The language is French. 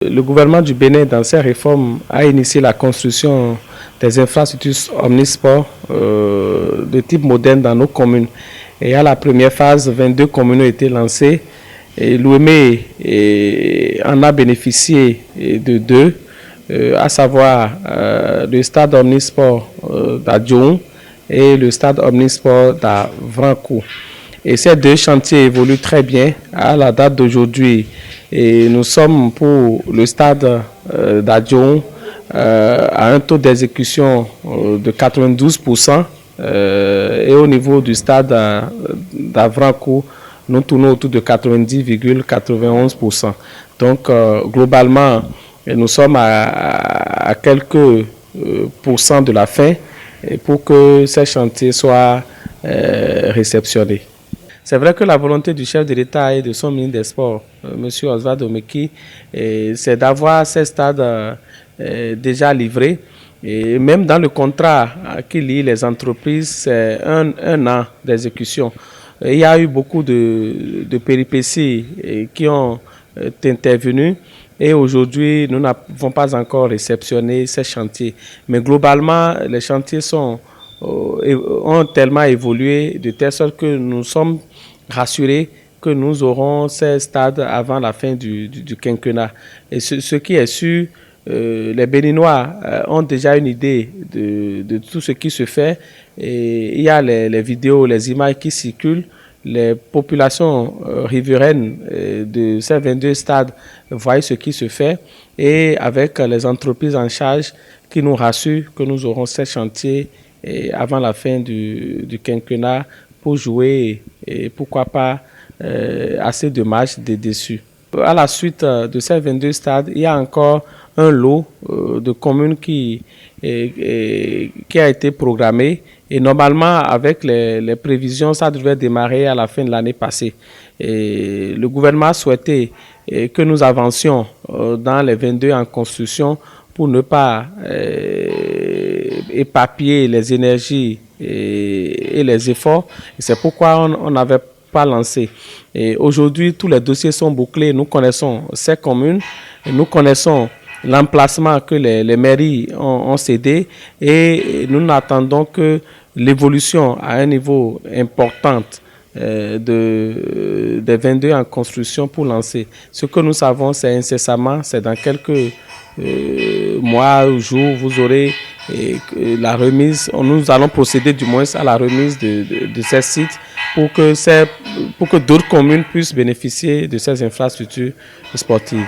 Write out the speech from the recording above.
Le gouvernement du Bénin, dans ses réformes, a initié la construction des infrastructures omnisports de type moderne dans nos communes. Et à la première phase, 22 communes ont été lancées. Et l'OME en a bénéficié de deux, à savoir le stade omnisport d'Adjoun et le stade omnisport d'Avrancourt. Et ces deux chantiers évoluent très bien à la date d'aujourd'hui. Et nous sommes pour le stade d'Adjoun à un taux d'exécution de 92%. Et au niveau du stade d'Avrancourt, nous tournons autour de 90,91%. Donc, globalement, nous sommes à quelques pourcents de la fin pour que ces chantiers soient réceptionnés. C'est vrai que la volonté du chef de l'État et de son ministre des Sports, M. Oswald Omeki, c'est d'avoir ces stades déjà livrés. Et même dans le contrat qui lie les entreprises, c'est un an d'exécution. Il y a eu beaucoup de péripéties qui ont intervenu et aujourd'hui, nous n'avons pas encore réceptionné ces chantiers. Mais globalement, les chantiers ont tellement évolué de telle sorte que nous sommes rassurés que nous aurons ces stades avant la fin du quinquennat. Et ce qui est sûr, les Béninois ont déjà une idée de tout ce qui se fait. Et il y a les vidéos, les images qui circulent. Les populations riveraines de ces 22 stades voient ce qui se fait. Et avec les entreprises en charge qui nous rassurent que nous aurons ces chantiers avant la fin du quinquennat pour jouer et pourquoi pas assez de matchs dessus. À la suite de ces 22 stades, il y a encore un lot de communes qui a été programmé et normalement avec les prévisions, ça devrait démarrer à la fin de l'année passée. Et le gouvernement a souhaité que nous avancions dans les 22 en construction pour ne pas éparpiller les énergies et les efforts. C'est pourquoi on n'avait pas lancé. Et aujourd'hui, tous les dossiers sont bouclés. Nous connaissons ces communes, et nous connaissons l'emplacement que les mairies ont cédé et nous n'attendons que l'évolution à un niveau important des 22 en construction pour lancer. Ce que nous savons, c'est incessamment, c'est dans quelques mois ou jours, vous aurez la remise, nous allons procéder du moins à la remise de ces sites pour que d'autres communes puissent bénéficier de ces infrastructures sportives.